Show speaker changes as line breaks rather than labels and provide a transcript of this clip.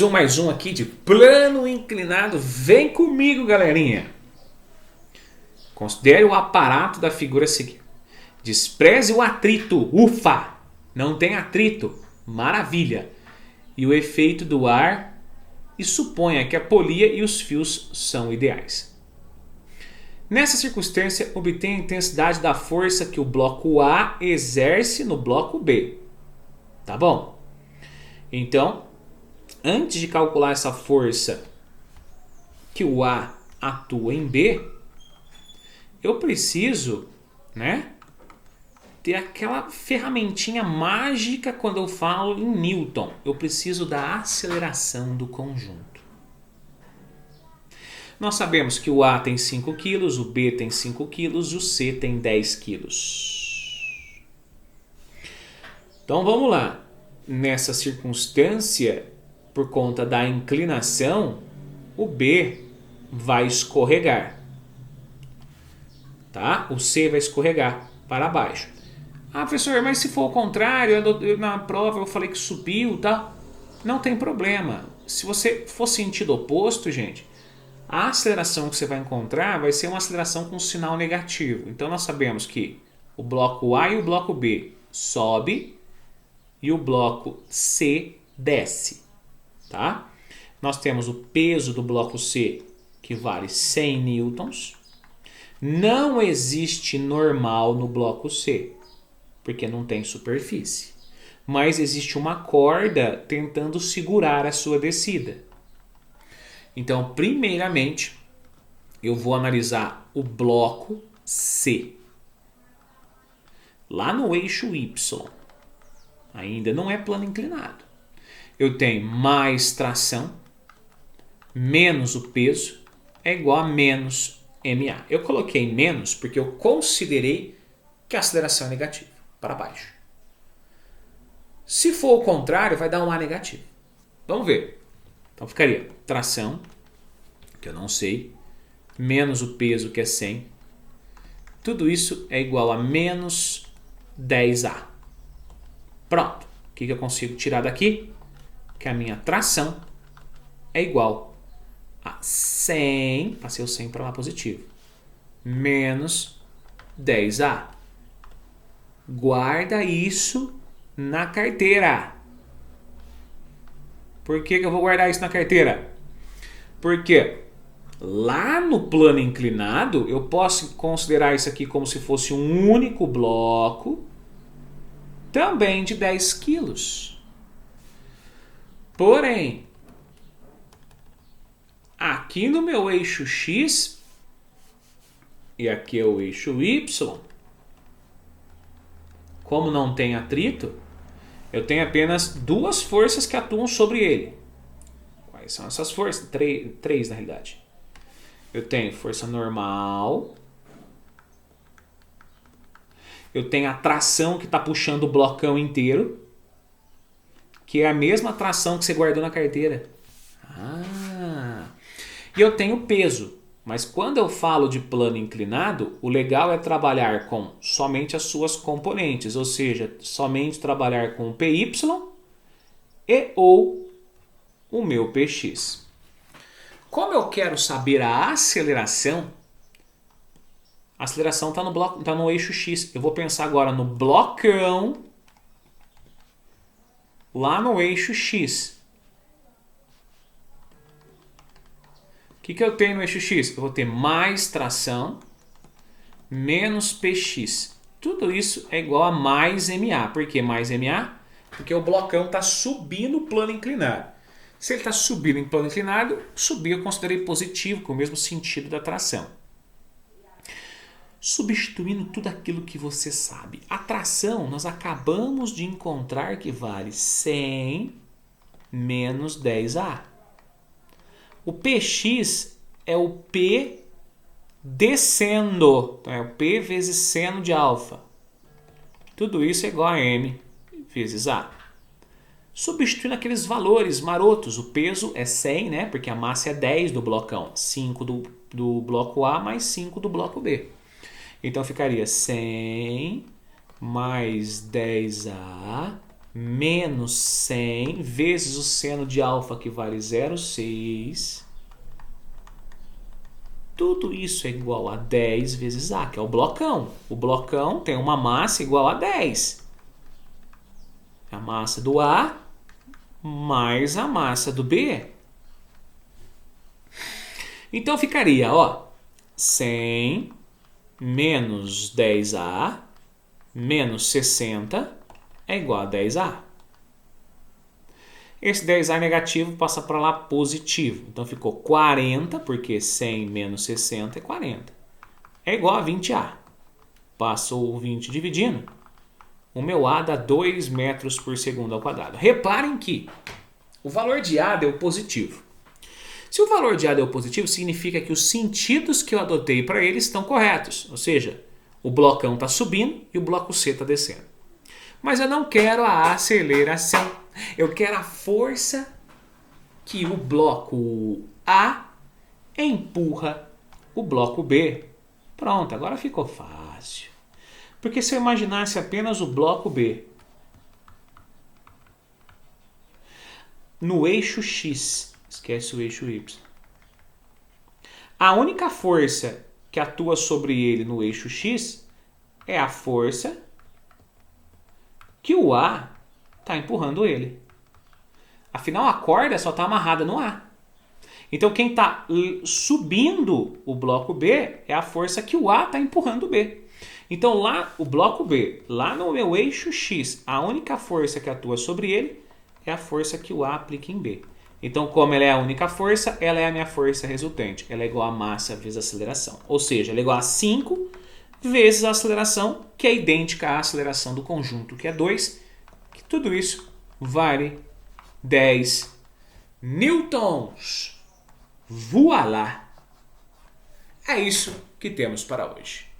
mais um aqui de plano inclinado. Vem comigo, galerinha. Considere o aparato da figura seguinte. Despreze o atrito. Ufa! Não tem atrito. Maravilha. E o efeito do ar. E suponha que a polia e os fios são ideais. Nessa circunstância, obtenha a intensidade da força que o bloco A exerce no bloco B. Tá bom? Então, antes de calcular essa força que o A atua em B, eu preciso, ter aquela ferramentinha mágica quando eu falo em Newton. Eu preciso da aceleração do conjunto. Nós sabemos que o A tem 5 kg, o B tem 5 kg, o C tem 10 kg. Então vamos lá. Nessa circunstância, por conta da inclinação, o B vai escorregar. Tá? O C vai escorregar para baixo. Ah, professor, mas se for o contrário, na prova eu falei que subiu, tá? Não tem problema. Se você for sentido oposto, gente, a aceleração que você vai encontrar vai ser uma aceleração com sinal negativo. Então nós sabemos que o bloco A e o bloco B sobe e o bloco C desce, tá? Nós temos o peso do bloco C, que vale 100 newtons. Não existe normal no bloco C, porque não tem superfície. Mas existe uma corda tentando segurar a sua descida. Então, primeiramente, eu vou analisar o bloco C. Lá no eixo Y. Ainda não é plano inclinado. Eu tenho mais tração, menos o peso, é igual a menos MA. Eu coloquei menos porque eu considerei que a aceleração é negativa, para baixo. Se for o contrário, vai dar um A negativo. Vamos ver. Então ficaria tração, que eu não sei, menos o peso, que é 100. Tudo isso é igual a menos 10A. Pronto. O que eu consigo tirar daqui? Que a minha tração é igual a 100, passei o 100 para lá positivo, menos 10A. Guarda isso na carteira. Por que eu vou guardar isso na carteira? Porque lá no plano inclinado, eu posso considerar isso aqui como se fosse um único bloco, também de 10 quilos. Porém, aqui no meu eixo X, e aqui é o eixo Y, como não tem atrito, eu tenho apenas duas forças que atuam sobre ele. Quais são essas forças? Três na realidade. Eu tenho força normal. Eu tenho a tração que está puxando o blocão inteiro, que é a mesma tração que você guardou na carteira. E eu tenho peso. Mas quando eu falo de plano inclinado, o legal é trabalhar com somente as suas componentes, ou seja, somente trabalhar com o PY e ou o meu PX. Como eu quero saber a aceleração está no eixo X. Eu vou pensar agora no blocão lá no eixo X. O que eu tenho no eixo X? Eu vou ter mais tração menos PX. Tudo isso é igual a mais MA. Por que mais MA? Porque o blocão está subindo o plano inclinado. Se ele está subindo em plano inclinado, subir eu considerei positivo, com o mesmo sentido da tração. Substituindo tudo aquilo que você sabe. A tração nós acabamos de encontrar que vale 100 menos 10A. O PX é o P descendo. Então é o P vezes seno de alfa. Tudo isso é igual a M vezes A. Substituindo aqueles valores marotos. O peso é 100, porque a massa é 10 do blocão. 5 do bloco A mais 5 do bloco B. Então ficaria 100 mais 10A menos 100 vezes o seno de alfa, que vale 0,6. Tudo isso é igual a 10 vezes A, que é o blocão. O blocão tem uma massa igual a 10. A massa do A mais a massa do B. Então ficaria, ó, 100 menos 10A menos 60 é igual a 10A. Esse 10A negativo passa para lá positivo. Então ficou 40, porque 100 menos 60 é 40. É igual a 20A. Passou o 20 dividindo. O meu A dá 2 metros por segundo ao quadrado. Reparem que o valor de A deu positivo. Se o valor de A deu positivo, significa que os sentidos que eu adotei para ele estão corretos. Ou seja, o blocão está subindo e o bloco C está descendo. Mas eu não quero a aceleração. Eu quero a força que o bloco A empurra o bloco B. Pronto, agora ficou fácil. Porque se eu imaginasse apenas o bloco B no eixo X, esquece o eixo Y, a única força que atua sobre ele no eixo X é a força que o A está empurrando ele. Afinal, a corda só está amarrada no A. Então, quem está subindo o bloco B é a força que o A está empurrando o B. Então, lá, o bloco B, lá no meu eixo X, a única força que atua sobre ele é a força que o A aplica em B. Então, como ela é a única força, ela é a minha força resultante. Ela é igual a massa vezes a aceleração. Ou seja, ela é igual a 5 vezes a aceleração, que é idêntica à aceleração do conjunto, que é 2. Que tudo isso vale 10 newtons. Voilá! É isso que temos para hoje.